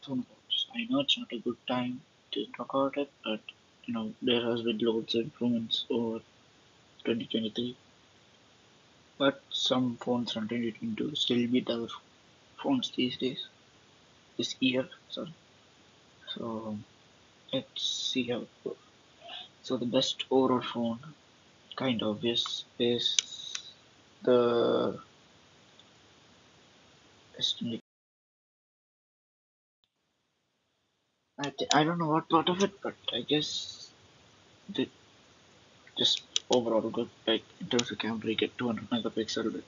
smartphone. I know it's not a good time to talk about it, but there has been loads of improvements over 2023. But some phones from 2022 still beat other phones these days. This year, sorry. So let's see how it goes. So the best overall phone, kind of obvious, is the S20. I don't know what part of it, but I guess the just overall good. Like in terms of camera, you get 200 megapixel with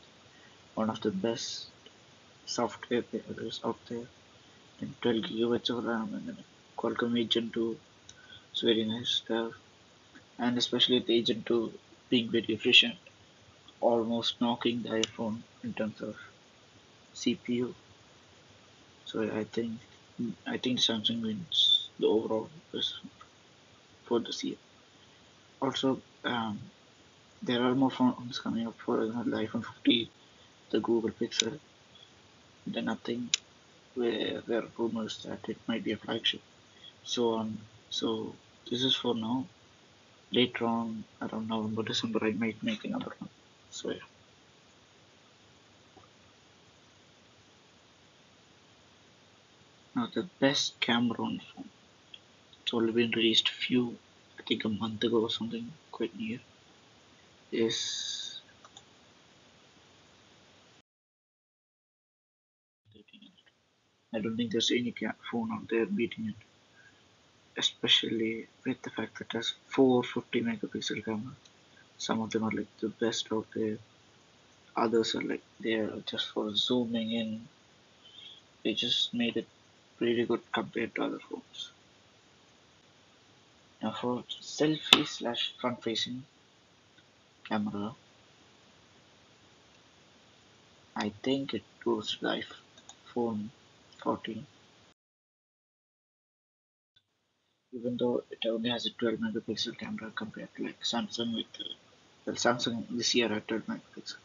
one of the best software there is out there, and 12 gigabytes of RAM, and then Qualcomm Agent 2. It's very nice stuff, and especially the Agent 2 being very efficient, almost knocking the iPhone in terms of CPU. So I think Samsung wins the overall best for this year. Also, there are more phones coming up. For example, the iPhone 50, the Google Pixel, the Nothing, where there are rumors that it might be a flagship. So on. So this is for now. Later on, around November, December, I might make another one. So yeah. Now the best camera on phone. It's only been released few, I think a month ago or something, quite near. Is I don't think there's any phone out there beating it, especially with the fact that it has 450 megapixel camera. Some of them are like the best out there. Others are like they're just for zooming in. They just made it really good compared to other phones. Now for selfie slash front facing camera, I think it goes to the iPhone 14, even though it only has a 12 megapixel camera compared to like Samsung with well Samsung this year had 12 megapixel,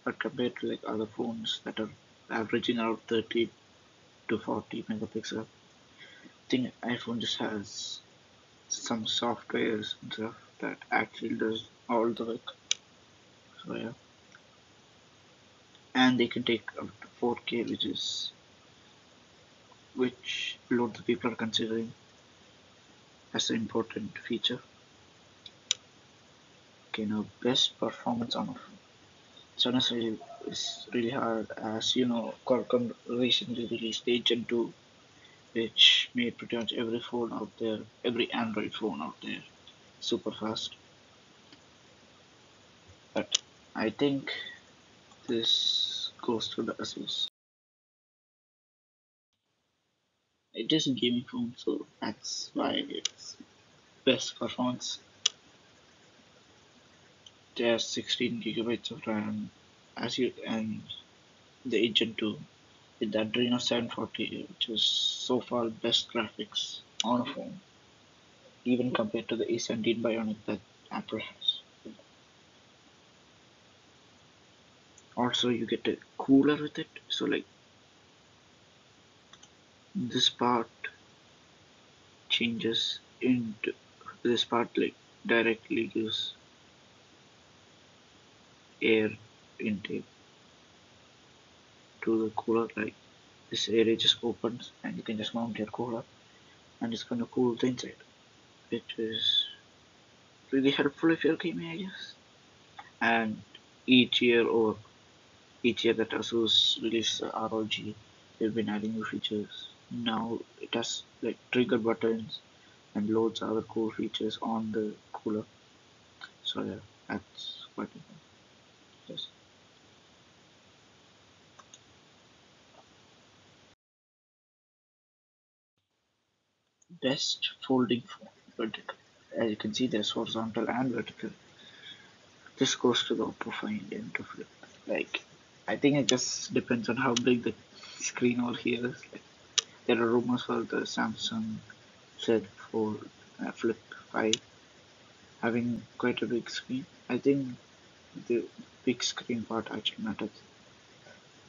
but compared to like other phones that are averaging around 30 to 40 megapixel, I think iPhone just has some softwares and stuff that actually does all the work. So yeah, and they can take up to 4K, which a lot of people are considering as an important feature. Okay, now best performance on a phone. It's honestly is really hard, as you know, Qualcomm recently released Agent 2, which made pretty much every phone out there, every Android phone out there, super fast. But I think this goes to the Asus. It is a gaming phone, so that's why it's best performance. There's 16 gigabytes of RAM, as you and the Agent 2 with the Adreno 740, which is so far best graphics on a phone, even compared to the A17 Bionic that Apple has. Also, you get a cooler with it, so like this part changes into this part like directly gives air intake to the cooler. Like this area just opens and you can just mount your cooler and it's gonna cool the inside, which is really helpful if you're gaming, I guess. And each year or each year that Asus releases ROG, they've been adding new features. Now it has like trigger buttons and loads of other cool features on the cooler. So yeah, that's quite important. Yes. Best folding phone, vertical. As you can see, there's horizontal and vertical. This goes to the Oppo Find M2 Flip. Like, I think it just depends on how big the screen over here is. Like, there are rumors for the Samsung Z Fold Flip 5 having quite a big screen. I think the big screen part actually matters.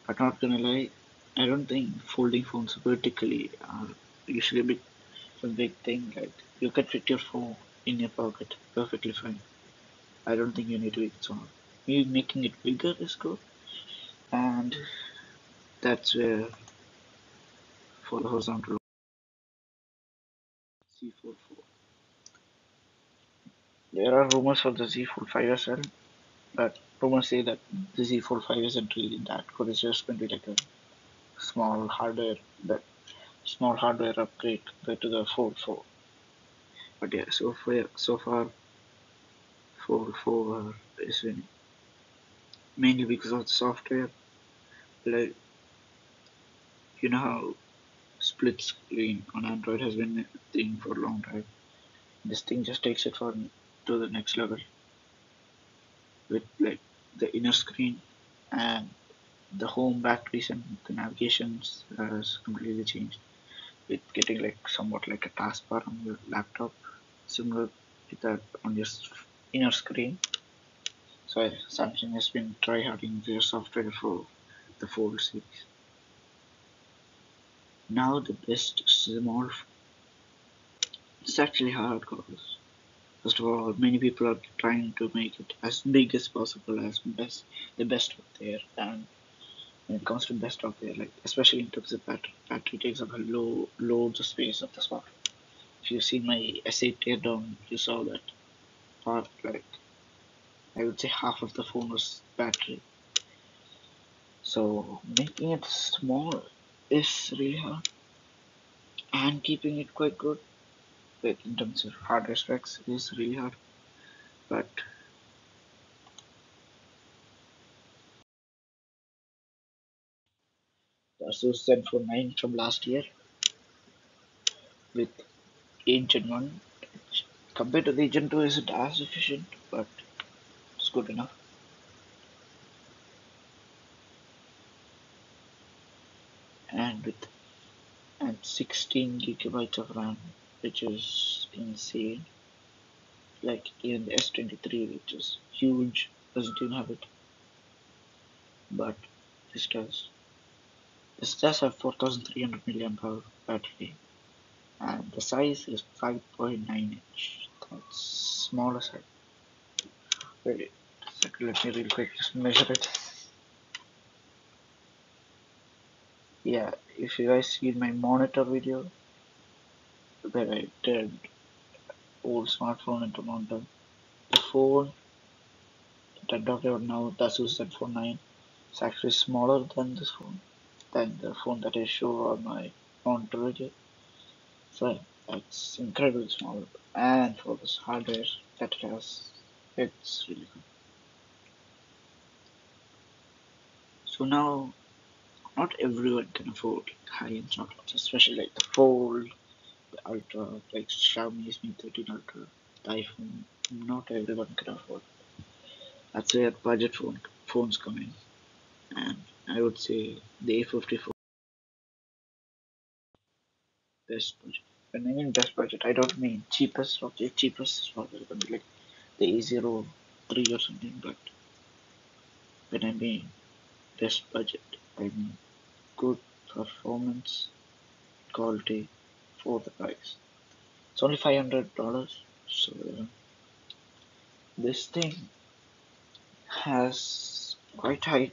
But not gonna lie, I don't think folding phones vertically are usually a big thing. Like you can fit your phone in your pocket perfectly fine. I don't think you need to make it small. Maybe making it bigger is good, and that's where for the horizontal Z44. There are rumors for the Z45 as well, but rumors say that the Z45 isn't really that good. It's just going to be like a small hardware that small hardware upgrade compared to the Fold 4. But yeah, so far Fold 4 is winning mainly because of the software. Like you know how split screen on Android has been a thing for a long time. This thing just takes it to the next level with like the inner screen and the home batteries and the navigations has completely changed with getting like somewhat like a taskbar on your laptop similar to that on your inner screen. So yeah, Samsung has been tryharding their software for the Fold series. Now the best small, it's actually hard because first of all many people are trying to make it as big as possible as the best out there, and when it comes to best out there, like especially in terms of battery takes up a loads of space of the smartphone. If you've seen my S8 teardown, you saw that part, like I would say half of the phone was battery. So making it small is really hard, and keeping it quite good with in terms of hardware specs is really hard. But the Asus Zenfone 9 from last year with 8 Gen 1, which compared to the Gen 2 isn't as efficient, but it's good enough. And with and 16 gigabytes of RAM, which is insane. Like even the S23, which is huge, doesn't even have it, but this does. This does have 4300 milliamp hour battery, and the size is 5.9 inch. That's smaller side. Wait a second, let me real quick just measure it. Yeah, if you guys see my monitor video where I did old smartphone into monitor, the phone that I'm talking about now, the Asus Zenfone 9, is actually smaller than this phone, than the phone that I show on my monitor video. So it's incredibly small, and for this hardware that it has, it's really good. So now, not everyone can afford high-end smartphones, especially like the Fold, the Ultra, like Xiaomi's Mi 13 Ultra, the iPhone. Not everyone can afford. That's where phones come in, and I would say the A54 best budget. When I mean best budget, I don't mean cheapest of the cheapest, not gonna be like the A03 or something, but when I mean best budget, I mean good performance quality for the price. It's only $500, so this thing has quite high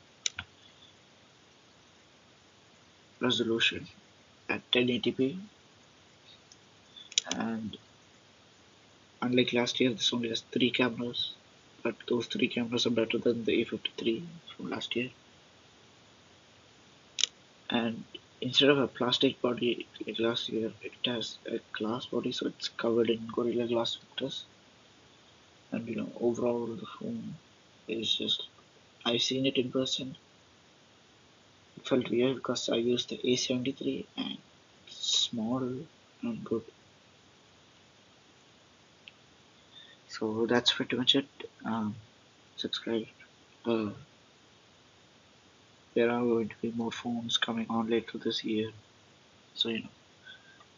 resolution at 1080p, and unlike last year, this only has three cameras, but those three cameras are better than the A53 from last year. And instead of a plastic body like last year, it has a glass body, so it's covered in Gorilla Glass filters. And overall, the phone is just. I've seen it in person. It felt weird because I used the A73 and it's small and good. So that's pretty much it. Subscribe. Uh, there are going to be more phones coming on later this year, so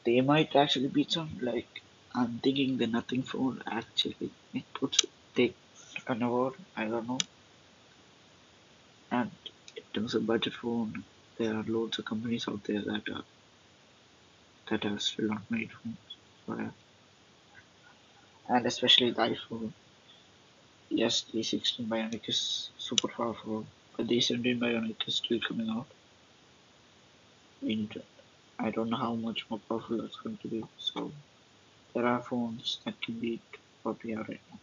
they might actually be some like I'm thinking the Nothing phone actually it could take an award. I don't know. And in terms of budget phone, there are loads of companies out there that have still not made phones. So, yeah. And especially the iPhone. Yes, the 16 Bionic is super powerful, but the 17 Bionic is still coming out. We need to, I don't know how much more powerful that's going to be. So there are phones that can beat what we have right now.